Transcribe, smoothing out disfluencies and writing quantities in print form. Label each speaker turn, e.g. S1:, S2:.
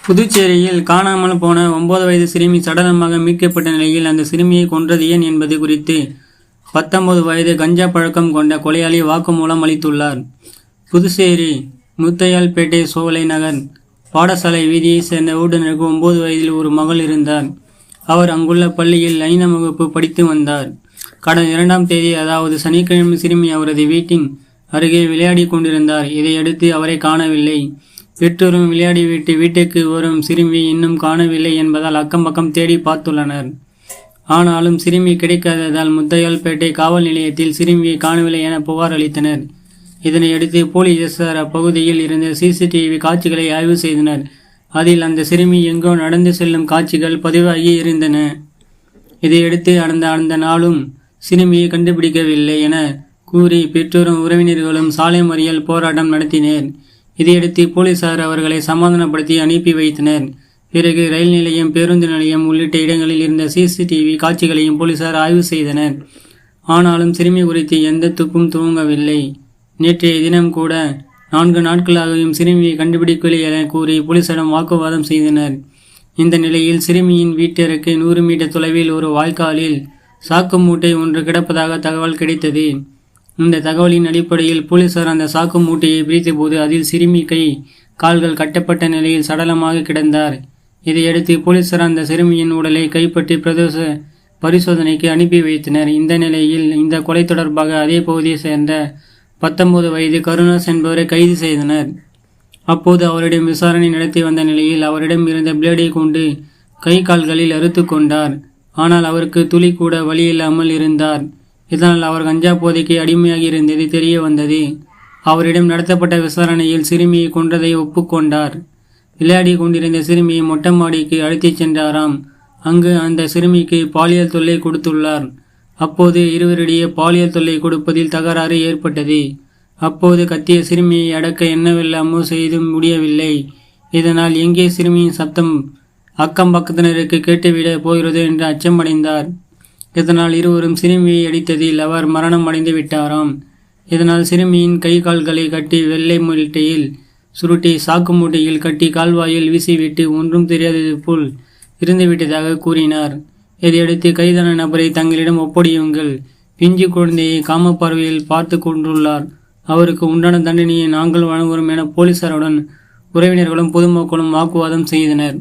S1: புதுச்சேரியில் காணாமல் போன 9 வயது சிறுமி சடலமாக மீட்கப்பட்ட நிலையில் அந்த சிறுமியை கொன்றது ஏன் என்பது குறித்து 19 வயது கஞ்சா பழக்கம் கொண்ட கொலையாளி வாக்குமூலம் அளித்துள்ளார். புதுச்சேரி முத்தையால்பேட்டை சோலை நகர் பாடசாலை வீதியைச் சேர்ந்த ஓட்டுநருக்கு 9 வயதில் ஒரு மகள் இருந்தார். அவர் அங்குள்ள பள்ளியில் 5ஆம் வகுப்பு படித்து வந்தார். கடந்த 2ஆம் தேதி, அதாவது சனிக்கிழமை, சிறுமி அவரது வீட்டின் அருகே விளையாடி கொண்டிருந்தார். இதையடுத்து அவரை காணவில்லை. பெற்றோரும் விளையாடிவிட்டு வீட்டுக்கு வரும் சிறுமி இன்னும் காணவில்லை என்பதால் அக்கம் பக்கம் தேடி பார்த்துள்ளனர். ஆனாலும் சிறுமி கிடைக்காததால் முத்தையால்பேட்டை காவல் நிலையத்தில் சிறுமியை காணவில்லை என புகார் அளித்தனர். இதனையடுத்து போலீசார் அப்பகுதியில் இருந்த சிசிடிவி காட்சிகளை ஆய்வு செய்தனர். அதில் அந்த சிறுமி எங்கோ நடந்து செல்லும் காட்சிகள் பதிவாகி இருந்தன. இதையடுத்து அந்த நாளும் சிறுமியை கண்டுபிடிக்கவில்லை என கூறி பெற்றோரும் உறவினர்களும் சாலை மறியல் போராட்டம் நடத்தினர். இதையடுத்து போலீசார் அவர்களை சமாதானப்படுத்தி அனுப்பி வைத்தனர். பிறகு ரயில் நிலையம், பேருந்து நிலையம் உள்ளிட்ட இடங்களில் இருந்த சிசிடிவி காட்சிகளையும் போலீசார் ஆய்வு செய்தனர். ஆனாலும் சிறுமி குறித்து எந்த துப்பும் துவங்கவில்லை. நேற்றைய தினம் கூட 4 நாட்களாகவும் சிறுமியை கண்டுபிடிக்கவில்லை என கூறி போலீசாரிடம் வாக்குவாதம் செய்தனர். இந்த நிலையில் சிறுமியின் வீட்டிற்கு 100 மீட்டர் தொலைவில் ஒரு வாய்க்காலில் சாக்கு மூட்டை ஒன்று கிடப்பதாக தகவல் கிடைத்தது. இந்த தகவலின் அடிப்படையில் போலீசார் அந்த சாக்கு மூட்டையை பிரித்தபோது அதில் சிறுமி கை கால்கள் கட்டப்பட்ட நிலையில் சடலமாக கிடந்தார். இதையடுத்து போலீசார் அந்த சிறுமியின் உடலை கைப்பற்றி பரிசோதனைக்கு அனுப்பி வைத்தனர். இந்த நிலையில் இந்த கொலை தொடர்பாக அதே பகுதியை சேர்ந்த 19 வயது கருணாஸ் என்பவரை கைது செய்தனர். அப்போது அவரிடம் விசாரணை நடத்தி வந்த நிலையில் அவரிடம் இருந்த பிளேடை கொண்டு கை கால்களில் அறுத்து கொண்டார். ஆனால் அவருக்கு துளி கூட வலி இல்லாமல் இருந்தார். இதனால் அவர் கஞ்சா போதைக்கு அடிமையாகி இருந்தது தெரிய வந்தது. அவரிடம் நடத்தப்பட்ட விசாரணையில் சிறுமியை கொன்றதை ஒப்புக்கொண்டார். விளையாடி கொண்டிருந்த சிறுமியை மொட்டை மாடிக்கு அழைத்துச் சென்றாராம். அங்கு அந்த சிறுமிக்கு பாலியல் தொல்லை கொடுத்துள்ளார். அப்போது இருவரிடையே பாலியல் தொல்லை கொடுப்பதில் தகராறு ஏற்பட்டது. அப்போது கத்திய சிறுமியை அடக்க என்னவெல்லாமோ செய்து முடியவில்லை. இதனால் எங்கே சிறுமியின் சப்தம் அக்கம் பக்கத்தினருக்கு கேட்டுவிட போகிறது என்று அச்சமடைந்தார். இதனால் இருவரும் சிறுமியை அடித்ததில் அவர் மரணம் அடைந்து விட்டாராம். இதனால் சிறுமியின் கை கால்களை கட்டி வெள்ளை மூட்டையில் சுருட்டி சாக்கு மூட்டையில் கட்டி கால்வாயில் வீசிவிட்டு ஒன்றும் தெரியாதது போல் இருந்துவிட்டதாக கூறினார். இதையடுத்து கைதான நபரை தங்களிடம் ஒப்படையுங்கள். பிஞ்சு குழந்தையை காமப்பார்வையில் பார்த்து கொண்டுள்ளார். அவருக்கு உண்டான தண்டனையை நாங்கள் வழங்குகிறோம் என போலீசாருடன் உறவினர்களும் பொதுமக்களும் வாக்குவாதம் செய்தனர்.